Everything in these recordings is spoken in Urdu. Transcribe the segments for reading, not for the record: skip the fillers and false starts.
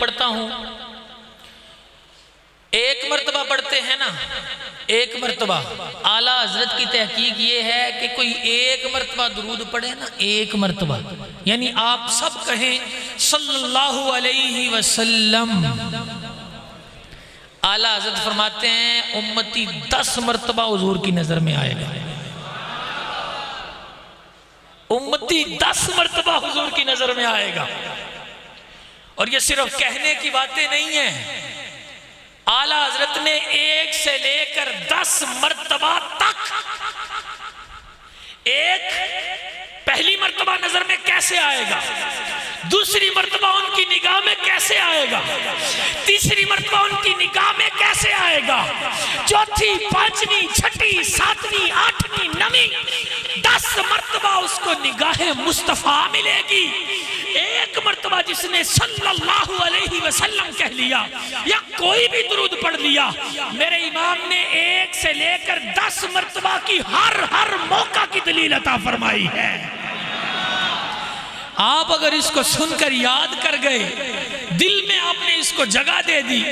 پڑھتا ہوں، ایک مرتبہ پڑھتے ہیں نا، ایک مرتبہ، اعلیٰ حضرت کی تحقیق یہ ہے کہ کوئی ایک مرتبہ درود پڑھے نا، ایک مرتبہ، یعنی آپ سب کہیں صلی اللہ علیہ وسلم، اعلیٰ حضرت فرماتے ہیں امتی 10 مرتبہ حضور کی نظر میں آئے گا، امتی 10 مرتبہ حضور کی نظر میں آئے گا۔ اور یہ صرف کہنے کی باتیں نہیں ہیں، اعلیٰ حضرت نے 1 سے لے کر 10 مرتبہ تک، ایک پہلی مرتبہ نظر میں کیسے آئے گا، دوسری مرتبہ ان کی نگاہ میں کیسے آئے گا، تیسری مرتبہ ان کی نگاہ میں کیسے آئے گا، چوتھی، پانچویں، چھٹی، ساتویں، آٹھویں، نویں، 10 مرتبہ اس کو نگاہ مصطفیٰ ملے گی۔ ایک مرتبہ جس نے صلی اللہ علیہ وسلم کہہ لیا یا کوئی بھی درود پڑھ لیا، میرے امام نے 1 سے لے کر 10 مرتبہ کی ہر موقع کی دلیل عطا فرمائی ہے۔ آپ اگر اس کو سن کر یاد کر گئے، دل میں آپ نے اس کو جگہ دے دی،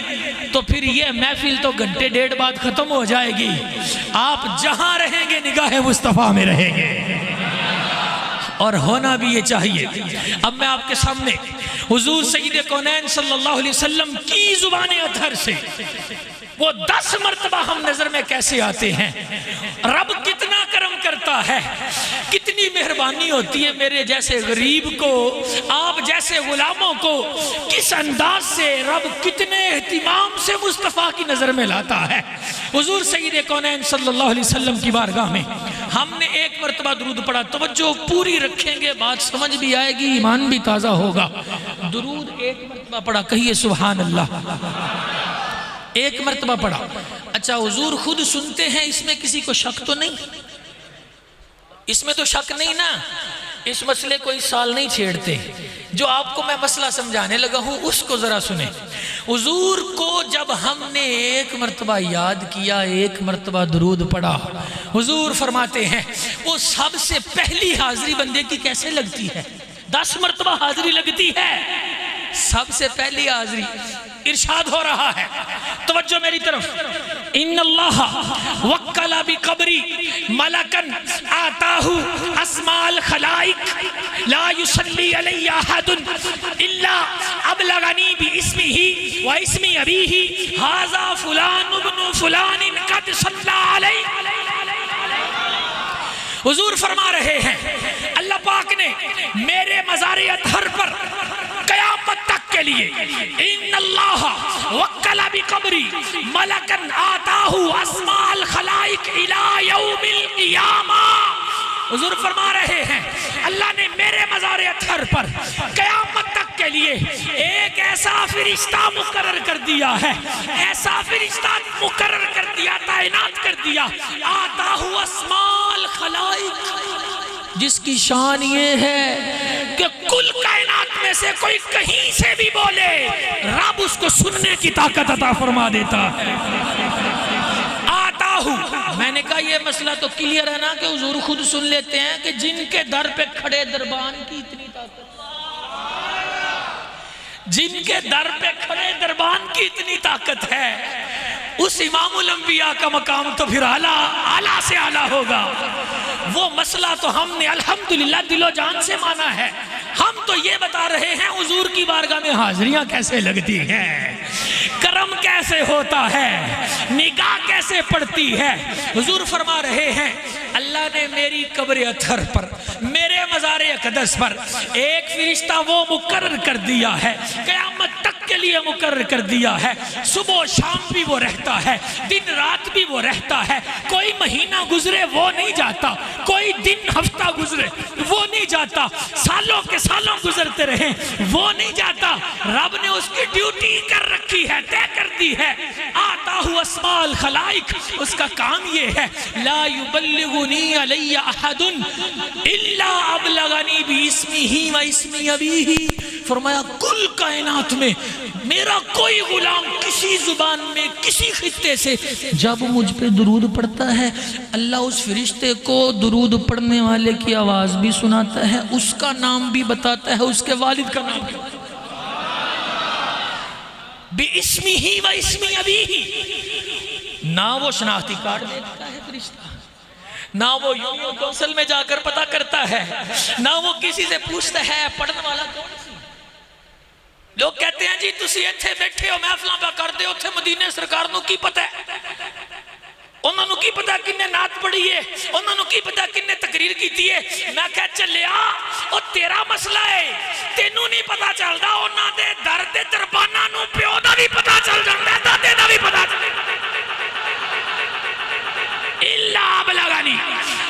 تو پھر یہ محفل تو گھنٹے ڈیڑھ بعد ختم ہو جائے گی، آپ جہاں رہیں گے نگاہ مصطفیٰ میں رہیں گے، اور ہونا بھی یہ چاہیے۔ اب میں آپ کے سامنے حضور سید کونین صلی اللہ علیہ وسلم کی زبان اطہر سے وہ 10 مرتبہ ہم نظر میں کیسے آتے ہیں، رب کتنا کرم کرتا ہے، کتنی مہربانی ہوتی ہے میرے جیسے غریب کو، آپ جیسے غلاموں کو، کس انداز سے رب کتنے اہتمام سے مصطفیٰ کی نظر میں لاتا ہے۔ حضور سید کونین صلی اللہ علیہ وسلم کی بارگاہ میں ہم نے 1 مرتبہ درود پڑھا، توجہ پوری رکھیں گے، بات سمجھ بھی آئے گی، ایمان بھی تازہ ہوگا۔ درود 1 مرتبہ پڑھا، کہیے سبحان اللہ، 1 مرتبہ پڑھا۔ اچھا حضور خود سنتے ہیں، اس میں کسی کو شک تو نہیں، اس میں تو شک نہیں نا، اس مسئلے کو اس سال نہیں چھیڑتے، جو آپ کو میں مسئلہ سمجھانے لگا ہوں اس کو ذرا سنیں۔ حضور کو جب ہم نے 1 مرتبہ یاد کیا، 1 مرتبہ درود پڑھا، حضور فرماتے ہیں وہ سب سے پہلی حاضری بندے کی کیسے لگتی ہے، 10 مرتبہ حاضری لگتی ہے، سب سے پہلی حاضری، ارشاد ہو رہا ہے، توجہ میری طرف، ان اللہ وکل بقبری ملکن آتاہ اسماء الخلائق لا یصلی علی احد الا ابلغنی باسمہ واسم ابیہ ھذا فلان ابن فلان قد صلی علیہ۔ حضور فرما رہے ہیں اللہ پاک نے میرے مزار اطہر پر قیامت تک کے لیے ان اللہ وکل بقبری ملکن آتاہ اسماء الخلائق الی یوم القیامہ۔ حضور فرما رہے ہیں اللہ نے میرے مزار اطہر پر قیامت تک کے لیے ایک ایسا فرشتہ مقرر کر دیا ہے، ایسا فرشتہ مقرر کر دیا، تعینات کر دیا، آتاہ اسماء الخلائق، جس کی شان یہ ہے کہ کل کائنات میں سے کوئی کہیں سے بھی بولے، رب اس کو سننے کی طاقت عطا فرما دیتا ہے۔ میں نے کہا یہ مسئلہ تو کلیئر ہے نا کہ حضور خود سن لیتے ہیں کہ جن کے در پہ کھڑے دربان کی اتنی طاقت، جن کے در پہ کھڑے دربان کی اتنی طاقت ہے، اس امام الانبیاء کا مقام تو پھر اعلیٰ سے اعلیٰ ہوگا۔ وہ مسئلہ تو ہم نے الحمدللہ دل و جان سے مانا ہے، ہم تو یہ بتا رہے ہیں حضور کی بارگاہ میں حاضریاں کیسے لگتی ہیں، کرم کیسے ہوتا ہے، نگاہ کیسے پڑتی ہے۔ حضور فرما رہے ہیں اللہ نے میری قبر اطہر پر، میرے مزار اقدس پر ایک فرشتہ وہ مقرر کر دیا ہے، قیامت تک کے لیے مقرر کر دیا ہے، صبح و شام بھی وہ رہتا ہے، دن رات بھی وہ رہتا ہے، کوئی مہینہ گزرے وہ نہیں جاتا، کوئی دن ہفتہ گزرے وہ نہیں جاتا، سالوں کے سالوں گزرتے رہیں وہ نہیں جاتا، رب نے اس کی ڈیوٹی کر رکھی ہے، طے کر دی ہے، آتاہ اسماء الخلائق، اس کا کام یہ ہے لا یبلغنی علی احد الا ابلغنی باسمہ واسم ابیہ۔ فرمایا کل کائنات میں میرا کوئی غلام کسی زبان میں کسی خطے سے جب مجھ پہ درود پڑھتا ہے، اللہ اس فرشتے کو درود پڑھنے والے کی آواز بھی سناتا ہے، اس کا نام بھی بتاتا ہے، اس کے والد کا نام بھی۔ بِاسْمِهِ وَاسْمِ أَبِيهِ، نہ وہ شناختی کارڈ دیکھتا ہے فرشتہ، نہ وہ یونین کونسل میں جا کر پتہ کرتا ہے، نہ وہ کسی سے پوچھتا ہے پڑھنے والا کون سی۔ لوگ کہتے ہیں جی تسی ایتھے بیٹھے ہو محفلاں پہ کر دے اتھے مدینے سرکار نو کی پتہ ہے، انہوں نے کی پتا کنے نعت پڑھی ہے، انہوں نے کی پتا کنے تقریر کیتی ہے۔ میں کہا چلیا او تیرا مسئلہ ہے، تینوں نہیں پتا چلدا، انہاں دے درد دربانہ نو پیو دا بھی پتا چل جاندا، دادے دا بھی پتا چل جاندا۔ الا بلغنی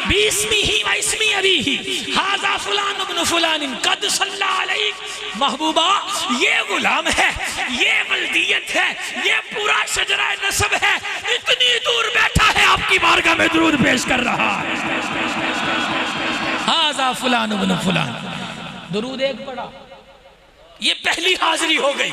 بِاسْمِهِ وَاسْمِ أَبِيهِ ھذا فلان ابن فلان قد صلی علیک۔ محبوبہ یہ غلام ہے، یہ ولدیت ہے، یہ پورا شجرہ نسب ہے، اتنی دور بیٹھا ہے آپ کی بارگاہ میں درود پیش کر رہا ہے۔ ھذا فلان ابن فلان، درود ایک پڑھا، یہ پہلی حاضری ہو گئی۔